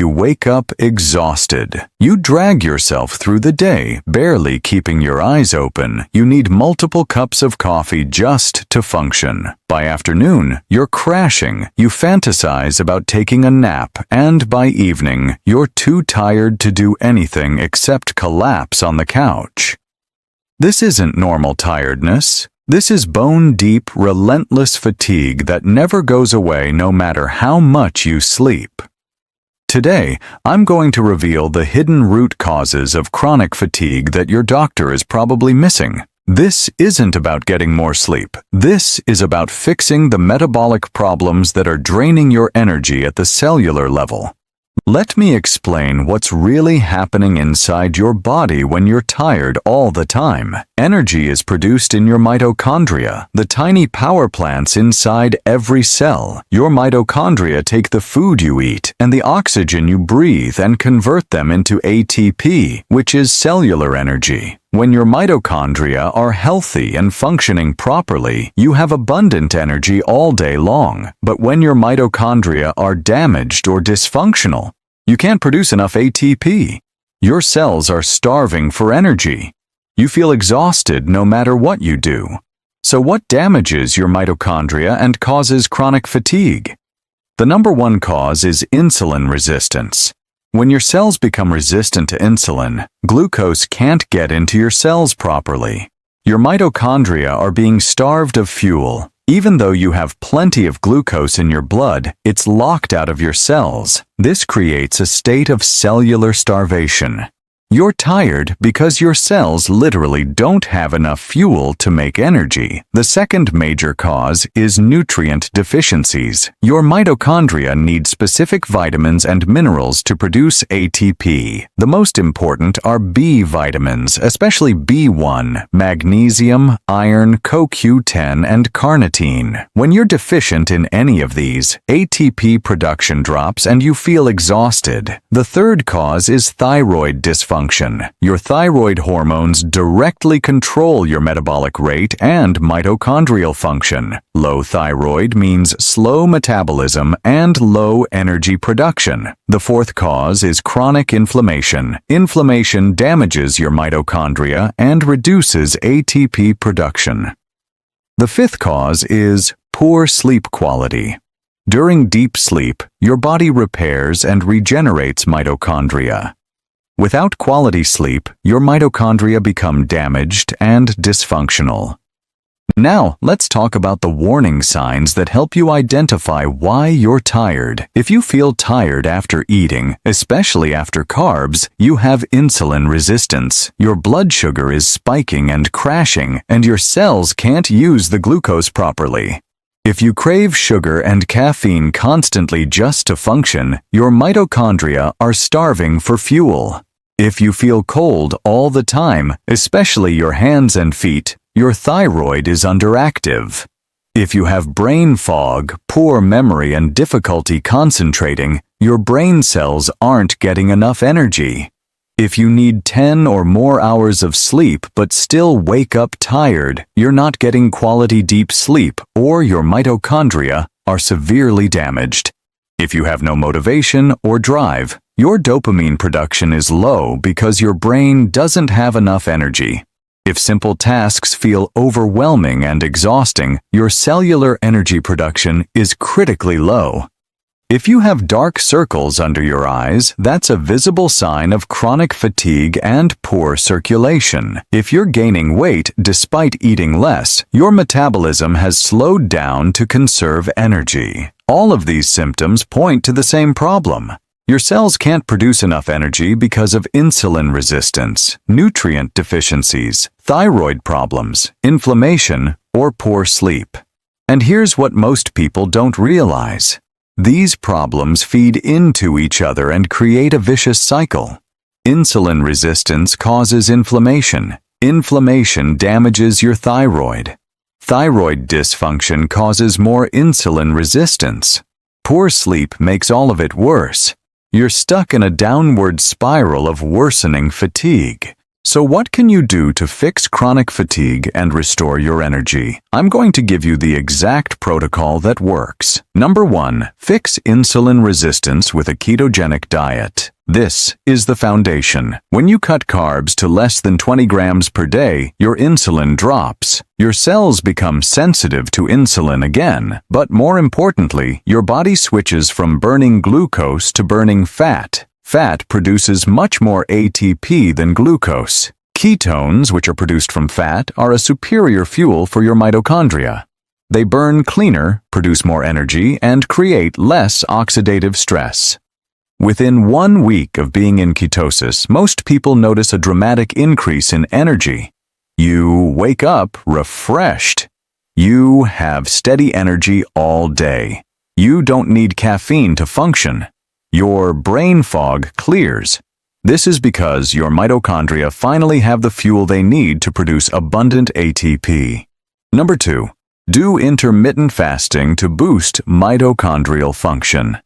You wake up exhausted. You drag yourself through the day, barely keeping your eyes open. You need multiple cups of coffee just to function. By afternoon, you're crashing. You fantasize about taking a nap, and by evening, you're too tired to do anything except collapse on the couch. This isn't normal tiredness. This is bone-deep, relentless fatigue that never goes away no matter how much you sleep. Today, I'm going to reveal the hidden root causes of chronic fatigue that your doctor is probably missing. This isn't about getting more sleep. This is about fixing the metabolic problems that are draining your energy at the cellular level. Let me explain what's really happening inside your body when you're tired all the time. Energy is produced in your mitochondria, the tiny power plants inside every cell. Your mitochondria take the food you eat and the oxygen you breathe and convert them into ATP, which is cellular energy. When your mitochondria are healthy and functioning properly, you have abundant energy all day long. But when your mitochondria are damaged or dysfunctional, you can't produce enough ATP. Your cells are starving for energy. You feel exhausted no matter what you do. So what damages your mitochondria and causes chronic fatigue? The number one cause is insulin resistance. When your cells become resistant to insulin, glucose can't get into your cells properly. Your mitochondria are being starved of fuel. Even though you have plenty of glucose in your blood, it's locked out of your cells. This creates a state of cellular starvation. You're tired because your cells literally don't have enough fuel to make energy. The second major cause is nutrient deficiencies. Your mitochondria need specific vitamins and minerals to produce ATP. The most important are B vitamins, especially B1, magnesium, iron, CoQ10, and carnitine. When you're deficient in any of these, ATP production drops and you feel exhausted. The third cause is thyroid dysfunction. Your thyroid hormones directly control your metabolic rate and mitochondrial function. Low thyroid means slow metabolism and low energy production. The fourth cause is chronic inflammation. Inflammation damages your mitochondria and reduces ATP production. The fifth cause is poor sleep quality. During deep sleep, your body repairs and regenerates mitochondria. Without quality sleep, your mitochondria become damaged and dysfunctional. Now, let's talk about the warning signs that help you identify why you're tired. If you feel tired after eating, especially after carbs, you have insulin resistance. Your blood sugar is spiking and crashing, and your cells can't use the glucose properly. If you crave sugar and caffeine constantly just to function, your mitochondria are starving for fuel. If you feel cold all the time, especially your hands and feet, your thyroid is underactive. If you have brain fog, poor memory, and difficulty concentrating, your brain cells aren't getting enough energy. If you need 10 or more hours of sleep but still wake up tired, you're not getting quality deep sleep, or your mitochondria are severely damaged. If you have no motivation or drive, your dopamine production is low because your brain doesn't have enough energy. If simple tasks feel overwhelming and exhausting, your cellular energy production is critically low. If you have dark circles under your eyes, that's a visible sign of chronic fatigue and poor circulation. If you're gaining weight despite eating less, your metabolism has slowed down to conserve energy. All of these symptoms point to the same problem. Your cells can't produce enough energy because of insulin resistance, nutrient deficiencies, thyroid problems, inflammation, or poor sleep. And here's what most people don't realize. These problems feed into each other and create a vicious cycle. Insulin resistance causes inflammation. Inflammation damages your thyroid. Thyroid dysfunction causes more insulin resistance. Poor sleep makes all of it worse. You're stuck in a downward spiral of worsening fatigue. So what can you do to fix chronic fatigue and restore your energy? I'm going to give you the exact protocol that works. Number 1, fix insulin resistance with a ketogenic diet. This is the foundation. When you cut carbs to less than 20 grams per day, your insulin drops. Your cells become sensitive to insulin again, but more importantly, your body switches from burning glucose to burning fat. Fat produces much more ATP than glucose. Ketones, which are produced from fat, are a superior fuel for your mitochondria. They burn cleaner, produce more energy, and create less oxidative stress. Within 1 week of being in ketosis, most people notice a dramatic increase in energy. You wake up refreshed. You have steady energy all day. You don't need caffeine to function. Your brain fog clears. This is because your mitochondria finally have the fuel they need to produce abundant ATP. Number 2, do intermittent fasting to boost mitochondrial function.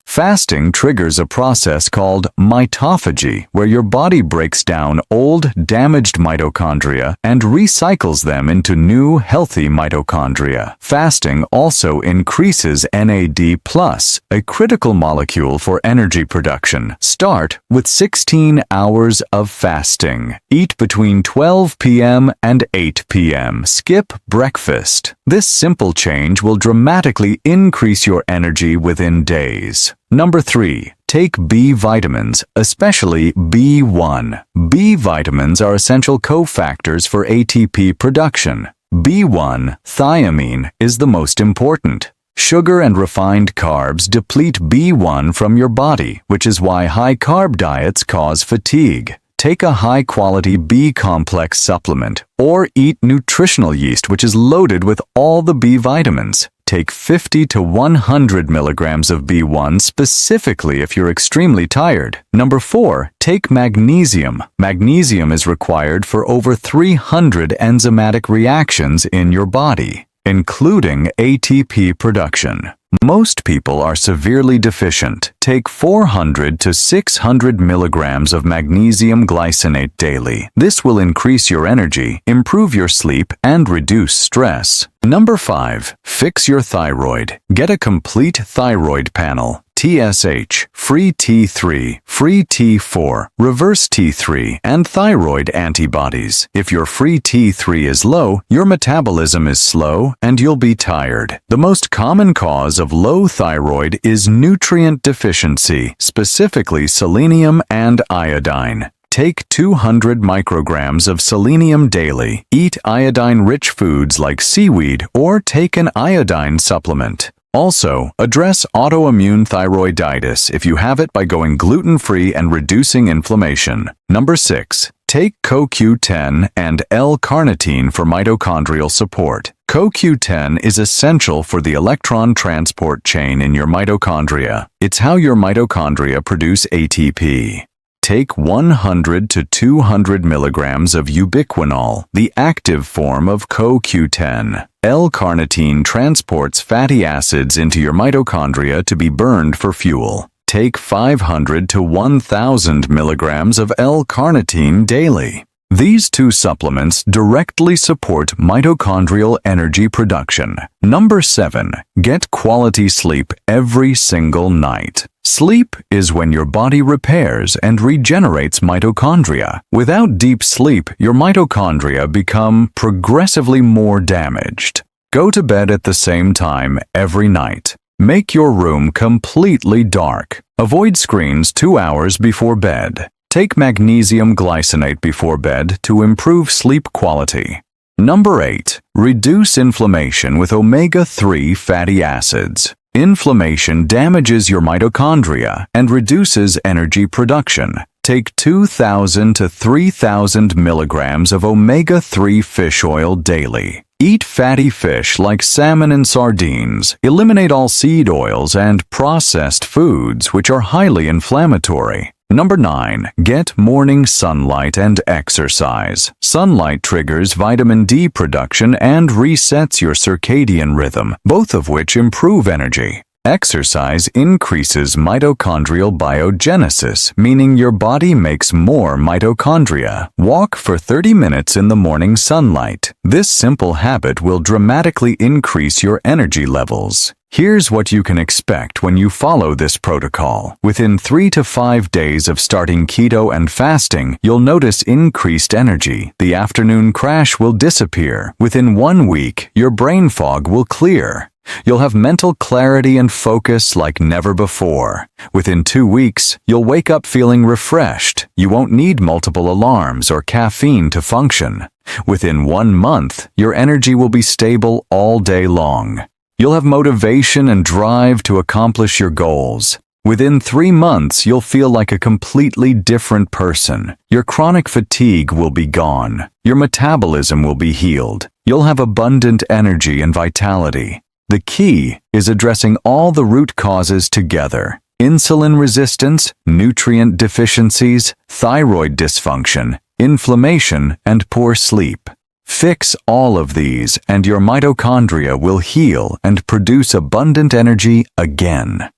Fasting triggers a process called mitophagy, where your body breaks down old, damaged mitochondria and recycles them into new, healthy mitochondria. Fasting also increases NAD+, a critical molecule for energy production. Start with 16 hours of fasting. Eat between 12 p.m. and 8 p.m. Skip breakfast. This simple change will dramatically increase your energy within days. Number 3, take B vitamins, especially B1. B vitamins are essential cofactors for ATP production. B1, thiamine, is the most important. Sugar and refined carbs deplete B1 from your body, which is why high-carb diets cause fatigue. Take a high-quality B-complex supplement, or eat nutritional yeast, which is loaded with all the B vitamins. Take 50 to 100 milligrams of B1 specifically if you're extremely tired. Number 4, take magnesium. Magnesium is required for over 300 enzymatic reactions in your body, including ATP production. Most people are severely deficient. Take 400 to 600 milligrams of magnesium glycinate daily. This will increase your energy, improve your sleep, and reduce stress. Number 5, fix your thyroid. Get a complete thyroid panel. TSH, free T3, free T4, reverse T3, and thyroid antibodies. If your free T3 is low, your metabolism is slow and you'll be tired. The most common cause of low thyroid is nutrient deficiency, specifically selenium and iodine. Take 200 micrograms of selenium daily. Eat iodine-rich foods like seaweed or take an iodine supplement. Also, address autoimmune thyroiditis if you have it by going gluten-free and reducing inflammation. Number 6, take CoQ10 and L-carnitine for mitochondrial support. CoQ10 is essential for the electron transport chain in your mitochondria. It's how your mitochondria produce ATP. Take 100 to 200 milligrams of ubiquinol, the active form of CoQ10. L-carnitine transports fatty acids into your mitochondria to be burned for fuel. Take 500 to 1,000 milligrams of L-carnitine daily. These 2 supplements directly support mitochondrial energy production. Number 7, get quality sleep every single night. Sleep is when your body repairs and regenerates mitochondria. Without deep sleep, your mitochondria become progressively more damaged. Go to bed at the same time every night. Make your room completely dark. Avoid screens 2 hours before bed. Take magnesium glycinate before bed to improve sleep quality. Number 8, reduce inflammation with omega-3 fatty acids. Inflammation damages your mitochondria and reduces energy production. Take 2,000 to 3,000 milligrams of omega-3 fish oil daily. Eat fatty fish like salmon and sardines. Eliminate all seed oils and processed foods which are highly inflammatory. Number 9, get morning sunlight and exercise. Sunlight triggers vitamin D production and resets your circadian rhythm, both of which improve energy. Exercise increases mitochondrial biogenesis, meaning your body makes more mitochondria. Walk for 30 minutes in the morning sunlight. This simple habit will dramatically increase your energy levels. Here's what you can expect when you follow this protocol. Within 3 to 5 days of starting keto and fasting, you'll notice increased energy. The afternoon crash will disappear. Within 1 week, your brain fog will clear. You'll have mental clarity and focus like never before. Within 2 weeks, you'll wake up feeling refreshed. You won't need multiple alarms or caffeine to function. Within 1 month, your energy will be stable all day long. You'll have motivation and drive to accomplish your goals. Within 3 months, you'll feel like a completely different person. Your chronic fatigue will be gone. Your metabolism will be healed. You'll have abundant energy and vitality. The key is addressing all the root causes together: insulin resistance, nutrient deficiencies, thyroid dysfunction, inflammation, and poor sleep. Fix all of these and your mitochondria will heal and produce abundant energy again.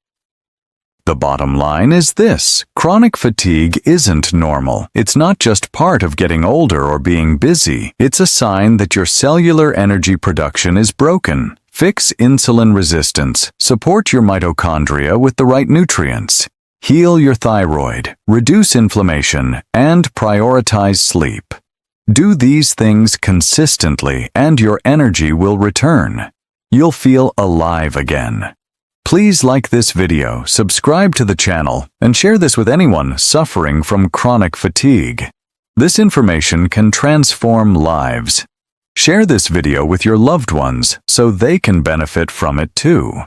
The bottom line is this: chronic fatigue isn't normal. It's not just part of getting older or being busy. It's a sign that your cellular energy production is broken. Fix insulin resistance, support your mitochondria with the right nutrients, heal your thyroid, reduce inflammation, and prioritize sleep. Do these things consistently and your energy will return. You'll feel alive again. Please like this video, subscribe to the channel, and share this with anyone suffering from chronic fatigue. This information can transform lives. Share this video with your loved ones so they can benefit from it too.